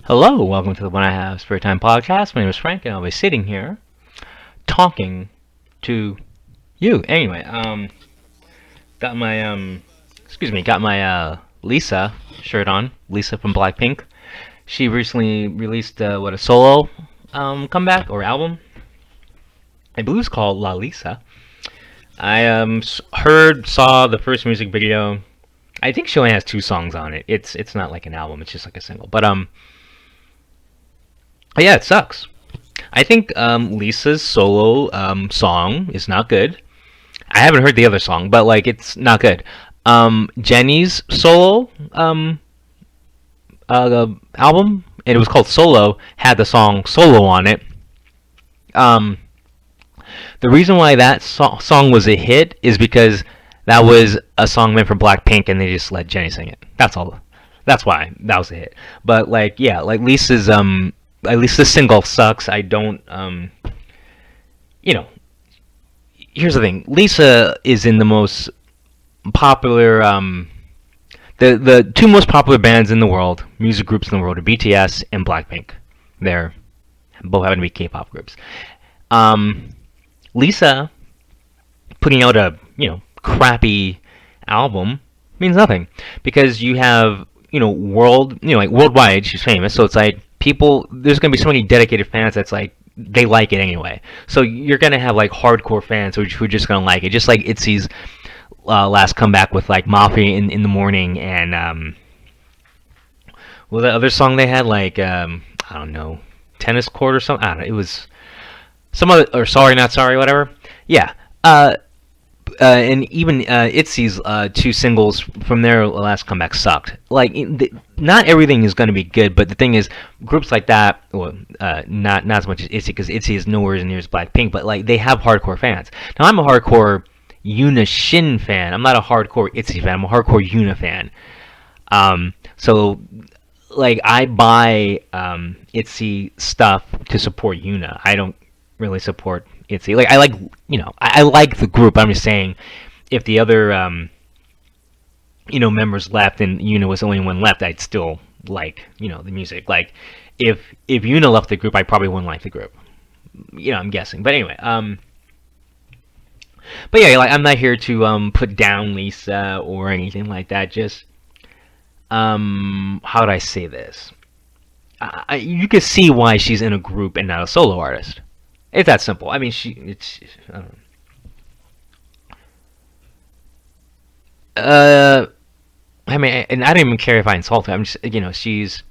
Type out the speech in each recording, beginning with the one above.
Hello, welcome to the When I Have Spare Time podcast. My name is Frank, and I'll be sitting here talking to you. Anyway, got my Lisa shirt on. Lisa from Blackpink. She recently released a solo comeback or album. I believe it's called La Lisa. I saw the first music video. I think she only has two songs on it. It's not like an album. It's just like a single. But yeah, it sucks. I think Lisa's solo song is not good. I haven't heard the other song, but like it's not good. Jenny's solo album, and it was called Solo, had the song Solo on it. Um, the reason why that song was a hit is because that was a song meant for Blackpink, and they just let Jenny sing it. That's all. That's why that was a hit. But like, yeah, like Lisa's at least this single sucks. I don't you know. Here's the thing. Lisa is in the most popular the two most popular bands in the world, music groups in the world, are BTS and Blackpink. They're both happen to be K-pop groups. Um, Lisa putting out a crappy album means nothing because you have like worldwide she's famous, so it's like people there's gonna be so many dedicated fans that's like they like it anyway. So you're gonna have like hardcore fans who are just gonna like it, just like Itzy's last comeback with like Mafia in the morning and well the other song they had like I don't know, tennis court or something. I don't know. It was some other or sorry not sorry whatever. Yeah. And even Itzy's two singles from their last comeback sucked. Like, not everything is going to be good, but the thing is, groups like that, well, not as much as Itzy, because Itzy is nowhere near as Blackpink, but like they have hardcore fans. Now, I'm a hardcore Yuna Shin fan. I'm not a hardcore Itzy fan. I'm a hardcore Yuna fan. So, like, I buy Itzy stuff to support Yuna. I don't really support Itzy. Like I like the group. I'm just saying, if the other members left and Yuna was the only one left, I'd still like the music. Like if Yuna left the group, I probably wouldn't like the group. I'm guessing. But anyway, but yeah, like I'm not here to put down Lisa or anything like that. Just how do I say this? You can see why she's in a group and not a solo artist. It's that simple. I mean, I don't know. I mean, and I don't even care if I insult her. I'm just, she's.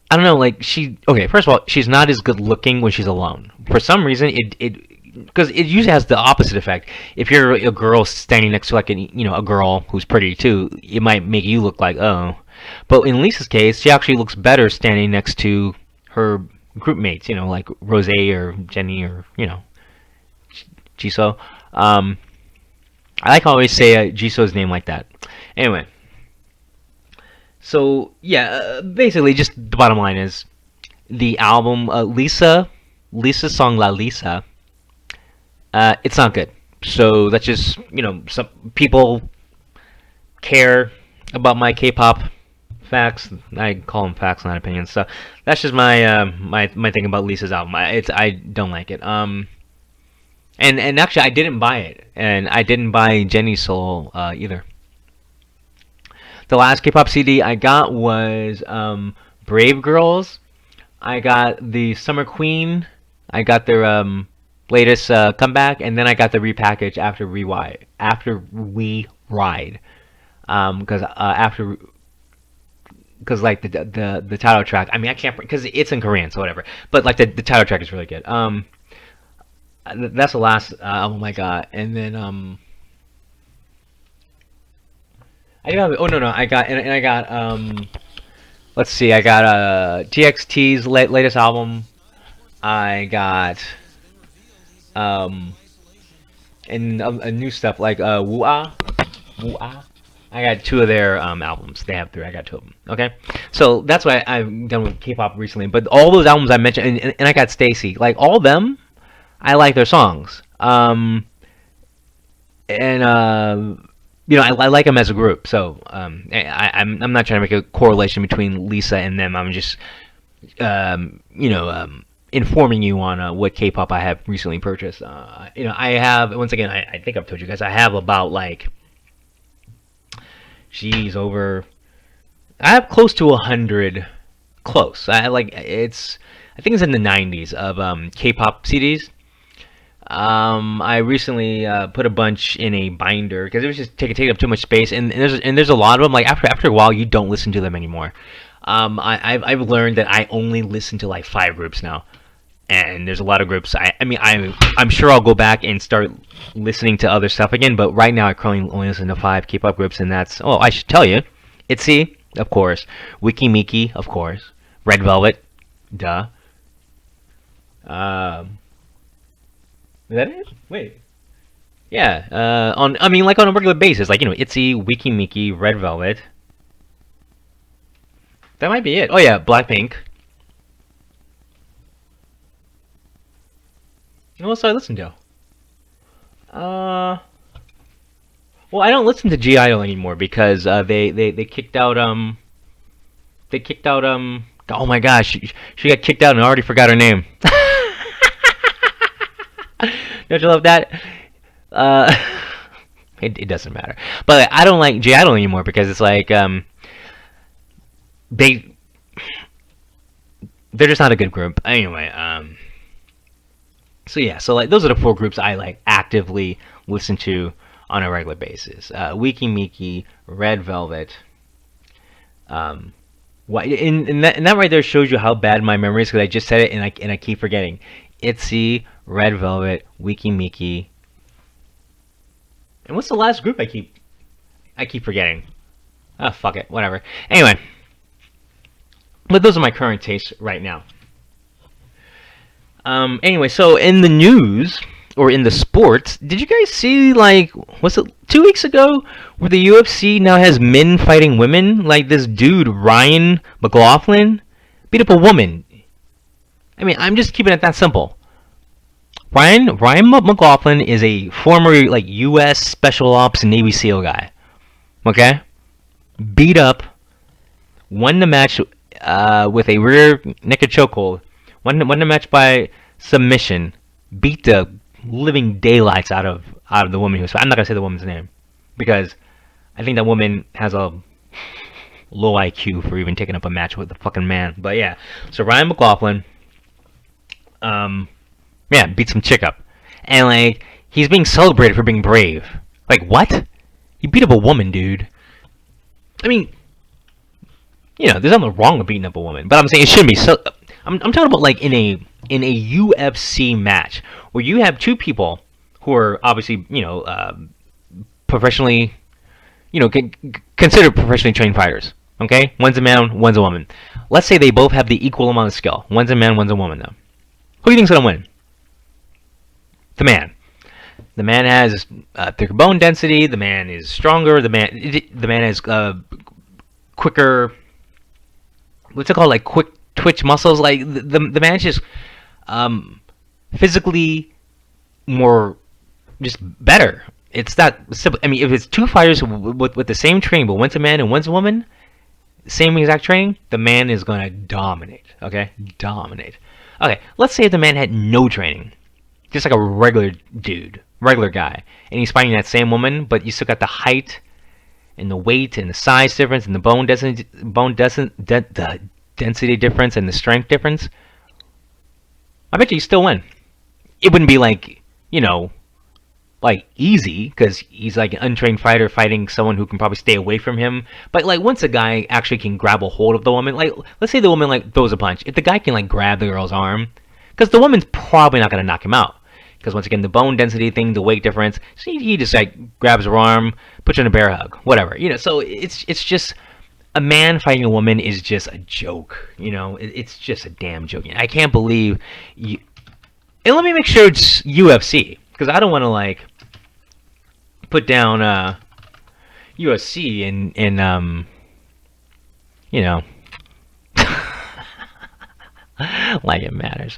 I don't know, like Okay, first of all, she's not as good looking when she's alone. For some reason, because it usually has the opposite effect. If you're a girl standing next to like a girl who's pretty too, it might make you look like oh. But in Lisa's case, she actually looks better standing next to her group mates, like Rose or Jenny or Jisoo. I like how I always say Jisoo's name like that. Anyway, so yeah, basically, just the bottom line is the album Lisa's song La Lisa. It's not good. So that's just some people care about my K-pop facts. I call them facts, not opinions. So that's just my thing about Lisa's album. I don't like it. And actually I didn't buy it, and I didn't buy Jenny's solo either. The last K-pop CD I got was Brave Girls. I got the Summer Queen. I got their latest comeback, and then I got the repackage after We Ride. Because like the title track. I mean, I can't because it's in Korean, so whatever. But like the title track is really good. That's the last album I got, and then I got oh no I got and I got let's see, I got TXT's latest album. I got um and new stuff like Woo-Ah. I got two of their albums. They have three. I got two of them. Okay, so that's why I've done with K-pop recently. But all those albums I mentioned, and I got Stacy. Like all of them, I like their songs. And I like them as a group. So I'm not trying to make a correlation between Lisa and them. I'm just informing you on what K-pop I have recently purchased. I have, once again, I think I've told you guys, I have about like, geez, over, I have close to 100, close. I think it's in the 90s of K-pop CDs. I recently put a bunch in a binder because it was just taking up too much space, and there's a lot of them. Like after a while, you don't listen to them anymore. I've learned that I only listen to like 5 groups now, and there's a lot of groups. I'm sure I'll go back and start listening to other stuff again, but right now I currently only listen to 5 K-pop groups, and that's, oh, I should tell you, ITZY, of course, Wiki Miki, of course, Red Velvet, duh. Is that it? Wait. Yeah. Like on a regular basis, like ITZY, Wiki Miki, Red Velvet. That might be it. Oh yeah, Blackpink. What else do I listen to? Well, I don't listen to G Idol anymore because they kicked out oh my gosh, she got kicked out and I already forgot her name. Don't you love that? Uh, it doesn't matter. But I don't like J Idol anymore because it's like they they're just not a good group. Anyway, so yeah, so like those are the 4 groups I like actively listen to on a regular basis. Wiki Miki, Red Velvet. And that right there shows you how bad my memory is because I just said it and I keep forgetting. ITZY, Red Velvet, Wiki Miki. And what's the last group I keep forgetting? Ah, fuck it, whatever. Anyway, but those are my current tastes right now. Anyway, so in the news or in the sports, did you guys see, like, was it 2 weeks ago where the UFC now has men fighting women? Like this dude Ryan McLaughlin beat up a woman. I mean, I'm just keeping it that simple. Ryan McLaughlin is a former like U.S. Special Ops Navy SEAL guy. Okay, beat up, won the match with a rear naked chokehold. Won the match by submission. Beat the living daylights out of the woman who was. I'm not gonna say the woman's name because I think that woman has a low IQ for even taking up a match with a fucking man. But yeah, so Ryan McLaughlin, yeah, beat some chick up, and like he's being celebrated for being brave. Like what? You beat up a woman, dude. I mean, there's nothing wrong with beating up a woman, but I'm saying it shouldn't be so. I'm talking about like in a UFC match where you have 2 people who are obviously professionally considered professionally trained fighters. Okay, one's a man, one's a woman. Let's say they both have the equal amount of skill. One's a man, one's a woman. Though, who do you think's gonna win? The man. The man has thicker bone density. The man is stronger. The man has quicker. What's it called? Like quick twitch muscles. Like the man is just physically more, just better. It's that simple. I mean, if it's 2 fighters with the same training, but one's a man and one's a woman, same exact training, the man is gonna dominate. Okay, dominate. Okay, let's say if the man had no training, just like a regular dude, regular guy, and he's fighting that same woman, but you still got the height and the weight and the size difference and the the density difference and the strength difference. I bet you still win. It wouldn't be like like easy because he's like an untrained fighter fighting someone who can probably stay away from him. But like once a guy actually can grab a hold of the woman, like let's say the woman like throws a punch, if the guy can like grab the girl's arm, because the woman's probably not gonna knock him out. Because once again, the bone density thing, the weight difference, so he just like grabs her arm, puts her in a bear hug, whatever. So it's just a man fighting a woman is just a joke. It's just a damn joke. I can't believe you. And let me make sure it's UFC because I don't want to like put down UFC and like it matters.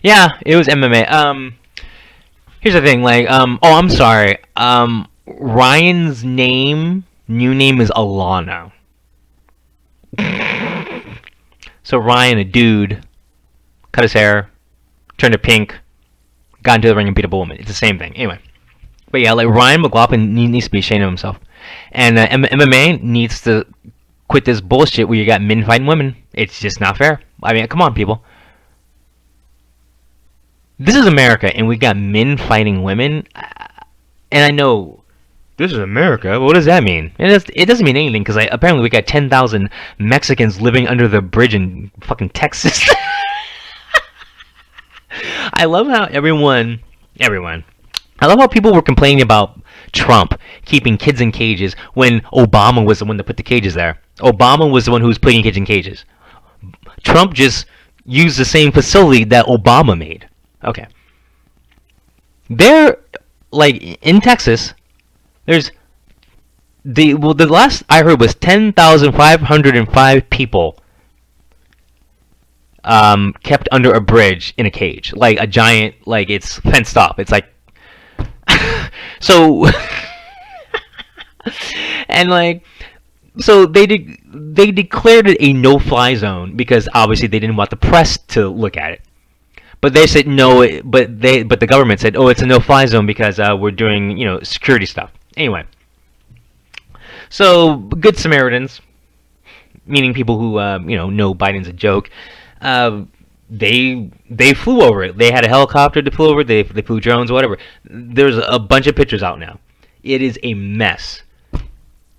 Yeah, it was MMA. Here's the thing, like, oh, I'm sorry. Ryan's new name is Alana. So Ryan, a dude, cut his hair, turned it pink, got into the ring and beat up a woman. It's the same thing. Anyway. But yeah, like Ryan McLaughlin needs to be ashamed of himself. And MMA needs to quit this bullshit where you got men fighting women. It's just not fair. I mean, come on, people. This is America, and we got men fighting women. And I know this is America. What does that mean? It doesn't mean anything because apparently we got 10,000 Mexicans living under the bridge in fucking Texas. I love how everyone. I love how people were complaining about Trump keeping kids in cages when Obama was the one that put the cages there. Obama was the one who was putting kids in cages. Trump just used the same facility that Obama made. Okay. There, like in Texas, there's the last I heard was 10,505 people kept under a bridge in a cage, like a giant, like it's fenced off. It's like so, and like so they declared it a no-fly zone because obviously they didn't want the press to look at it. But they said no. But the government said, oh, it's a no-fly zone because we're doing security stuff. Anyway, so good Samaritans, meaning people who know Biden's a joke. They flew over it. They had a helicopter to flew over it. They flew drones, whatever. There's a bunch of pictures out now. It is a mess.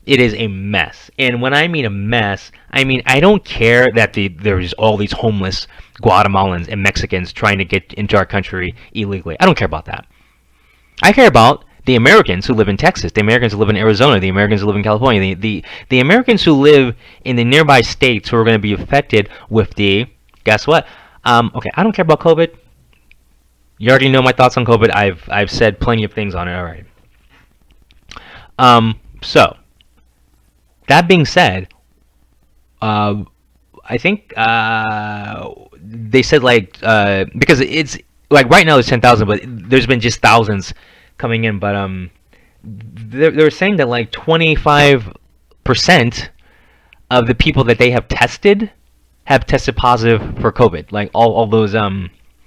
It is a mess. And when I mean a mess, I mean I don't care that there's all these homeless Guatemalans and Mexicans trying to get into our country illegally. I don't care about that. I care about the Americans who live in Texas, the Americans who live in Arizona, the Americans who live in California, the Americans who live in the nearby states who are going to be affected with the, guess what? Okay, I don't care about COVID. You already know my thoughts on COVID. I've said plenty of things on it already. So that being said, I think they said because it's like right now it's 10,000, but there's been just thousands coming in. But they're saying that like 25% of the people that they have tested positive for COVID. Like all those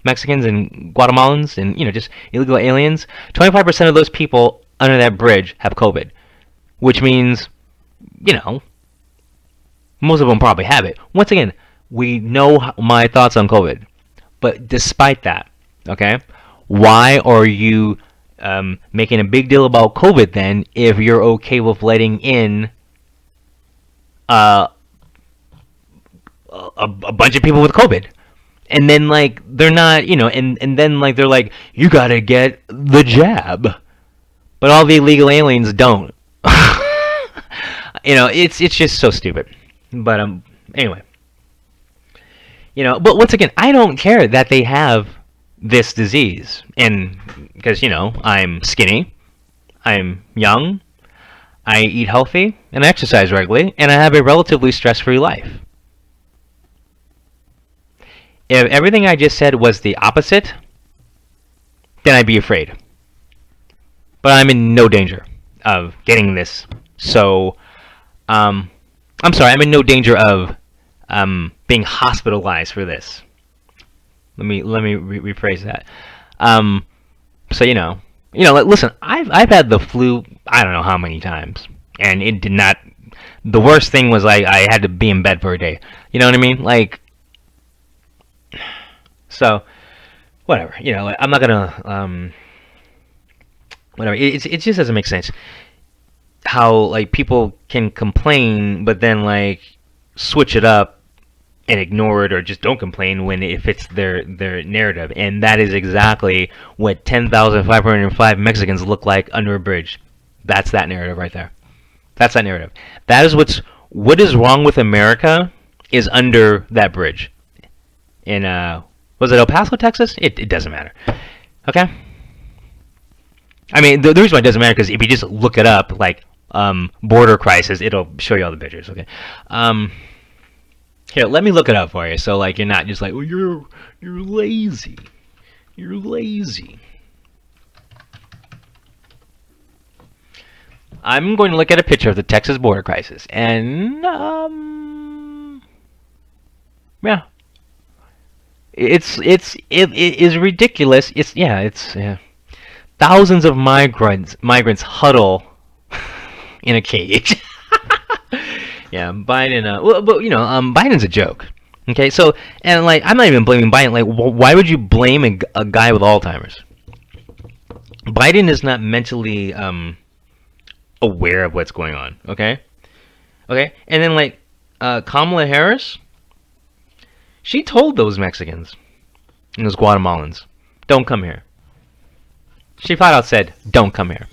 Mexicans and Guatemalans and just illegal aliens. 25% of those people under that bridge have COVID, which means most of them probably have it. Once again, we know my thoughts on COVID, but despite that, okay, why are you making a big deal about COVID then if you're okay with letting in a bunch of people with COVID? And then like they're not, and then like they're like, you gotta get the jab, but all the illegal aliens don't. It's just so stupid. But anyway, but once again, I don't care that they have this disease, and because I'm skinny, I'm young, I eat healthy, and I exercise regularly, and I have a relatively stress-free life. If everything I just said was the opposite, then I'd be afraid. But I'm in no danger of getting this. So, I'm sorry, I'm in no danger of being hospitalized for this. Let me rephrase that. So listen, I've had the flu I don't know how many times, and it did not. The worst thing was I had to be in bed for a day. You know what I mean? Like, so whatever. I'm not gonna whatever. It just doesn't make sense how like people can complain but then like switch it up and ignore it or just don't complain when it fits their narrative. And that is exactly what 10,505 Mexicans look like under a bridge. That's that narrative right there. That's that narrative. That is what is wrong with America is under that bridge. In was it El Paso, Texas? It doesn't matter. Okay? I mean, the reason why it doesn't matter because if you just look it up, like border crisis, it'll show you all the pictures. Okay. Here, let me look it up for you. So like you're not just like, oh, you're lazy. You're lazy. I'm going to look at a picture of the Texas border crisis, and yeah, it is ridiculous. It's thousands of migrants huddle in a cage. Yeah, Biden. But Biden's a joke. Okay, so and like I'm not even blaming Biden. Like, why would you blame a guy with Alzheimer's? Biden is not mentally aware of what's going on. Okay, and then like Kamala Harris, she told those Mexicans and those Guatemalans, "Don't come here." She flat out said, "Don't come here."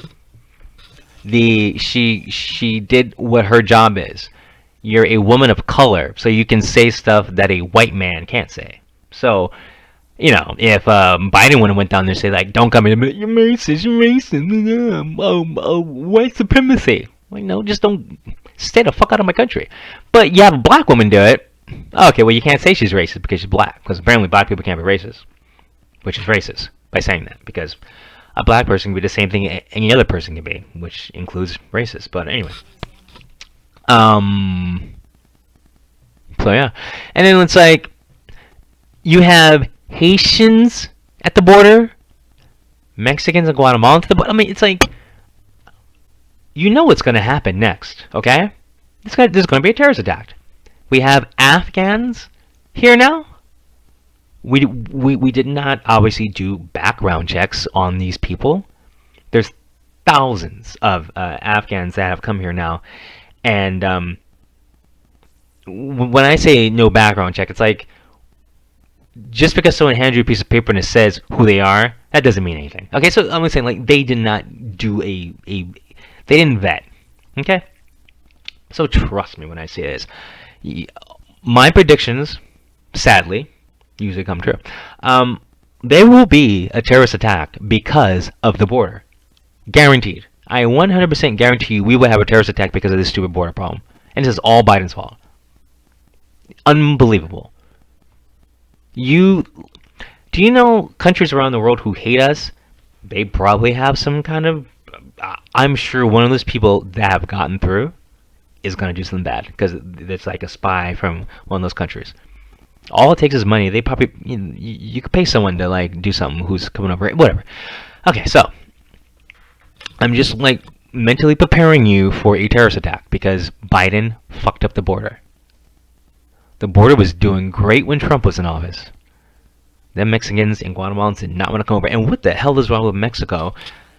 She did what her job is. You're a woman of color, so you can say stuff that a white man can't say. So, if Biden would have went down there and say like, "Don't come here, you're racist, white supremacy." Like, no, just don't stay the fuck out of my country. But you have a black woman do it. Okay, well you can't say she's racist because she's black, because apparently black people can't be racist, which is racist by saying that, because a black person can be the same thing any other person can be, which includes racist. But anyway. So yeah. And then it's like you have Haitians at the border, Mexicans and Guatemalans at the border. I mean, it's like what's going to happen next, okay? There's going to be a terrorist attack. We have Afghans here now. We did not obviously do background checks on these people. There's thousands of Afghans that have come here now, and when I say no background check, it's like just because someone hands you a piece of paper and it says who they are, that doesn't mean anything. Okay, so I'm saying like they did not do they didn't vet. Okay, so trust me when I say this. My predictions, sadly, usually come true. There will be a terrorist attack because of the border. Guaranteed. I 100% guarantee you we will have a terrorist attack because of this stupid border problem. And this is all Biden's fault. Unbelievable. Do you know countries around the world who hate us? They probably have some kind of... I'm sure one of those people that have gotten through is going to do something bad, because it's like a spy from one of those countries. All it takes is money. They probably... You could pay someone to like do something who's coming over. Whatever. Okay, so... I'm just like mentally preparing you for a terrorist attack because Biden fucked up the border. The border was doing great when Trump was in office. Them Mexicans and Guatemalans did not want to come over. And what the hell is wrong with Mexico?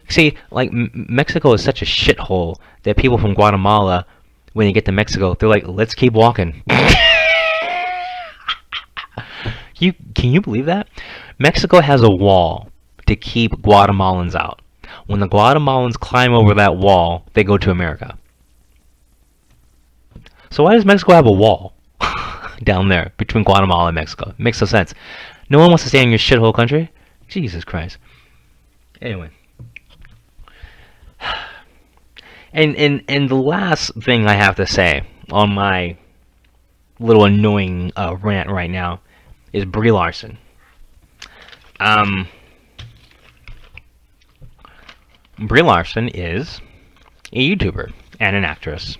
See, like Mexico is such a shithole that people from Guatemala, when they get to Mexico, they're like, let's keep walking. Can you believe that? Mexico has a wall to keep Guatemalans out. When the Guatemalans climb over that wall, they go to America. So why does Mexico have a wall down there between Guatemala and Mexico? It makes no sense. No one wants to stay in your shithole country? Jesus Christ. Anyway. And the last thing I have to say on my little annoying rant right now is Brie Larson. Brie Larson is a YouTuber and an actress.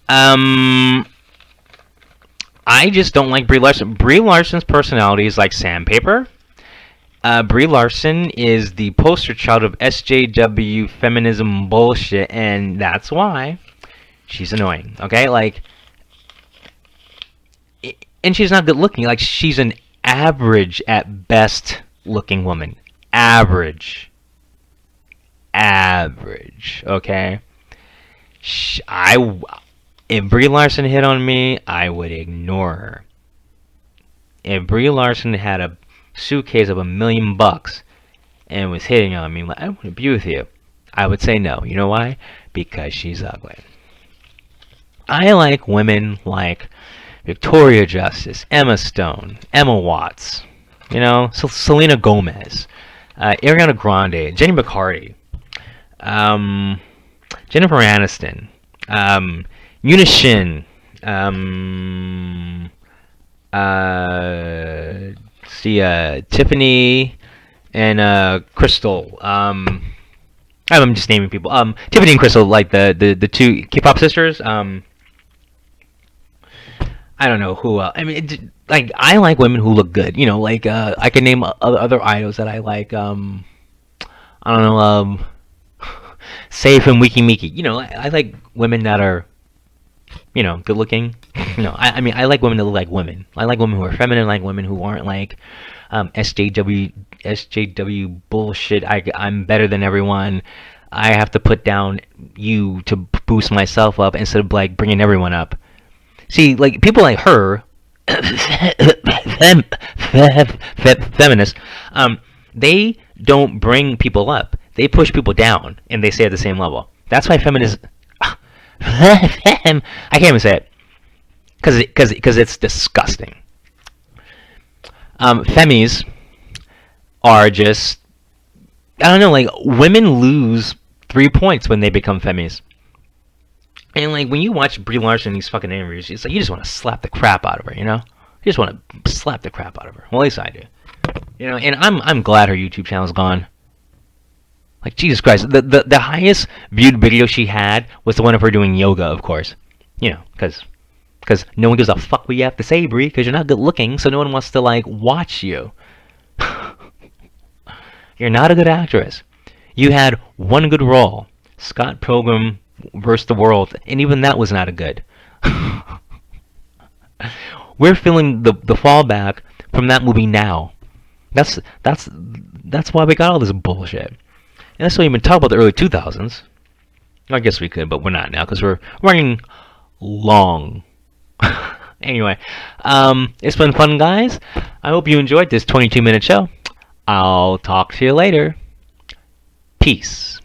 I just don't like Brie Larson. Brie Larson's personality is like sandpaper. Brie Larson is the poster child of SJW feminism bullshit, and that's why she's annoying. Okay, like, and she's not good looking. Like, she's an average at best looking woman. Average. Okay. If Brie Larson hit on me, I would ignore her. If Brie Larson had a suitcase of $1 million and was hitting on me, like, I want to be with you, I would say no. You know why? Because she's ugly. I like women like Victoria Justice, Emma Stone, Emma Watts, Selena Gomez, Ariana Grande, Jenny McCarty, Jennifer Aniston, Yuna Shin, Tiffany, and Crystal. I'm just naming people. Tiffany and Crystal, like the two K-pop sisters. I don't know who. I mean, like I like women who look good. You know, like I can name other idols that I like. I don't know. Safe and Wiki Miki. You know, I like women that are, good looking. I mean, I like women that look like women. I like women who are feminine. I like women who aren't like SJW bullshit. I'm better than everyone. I have to put down you to boost myself up instead of like bringing everyone up. See, like people like her, feminists, they don't bring people up. They push people down, and they stay at the same level. That's why feminists. I can't even say it because it's disgusting. Femis are just, I don't know, like women lose 3 points when they become femis. And like when you watch Brie Larson in these fucking interviews, it's like you just want to slap the crap out of her, you know? You just want to slap the crap out of her. Well, at least I do. You know, and I'm glad her YouTube channel's gone. Like Jesus Christ, the highest viewed video she had was the one of her doing yoga, of course. You know, because no one gives a fuck what you have to say, Brie, because you're not good looking, so no one wants to like watch you. You're not a good actress. You had one good role, Scott Pilgrim versus the World, and even that was not a good. We're feeling the fallback from that movie now. That's why we got all this bullshit. And that's why we've been talking about the early 2000s. I guess we could, but we're not now because we're running long. Anyway, it's been fun, guys. I hope you enjoyed this 22-minute show. I'll talk to you later. Peace.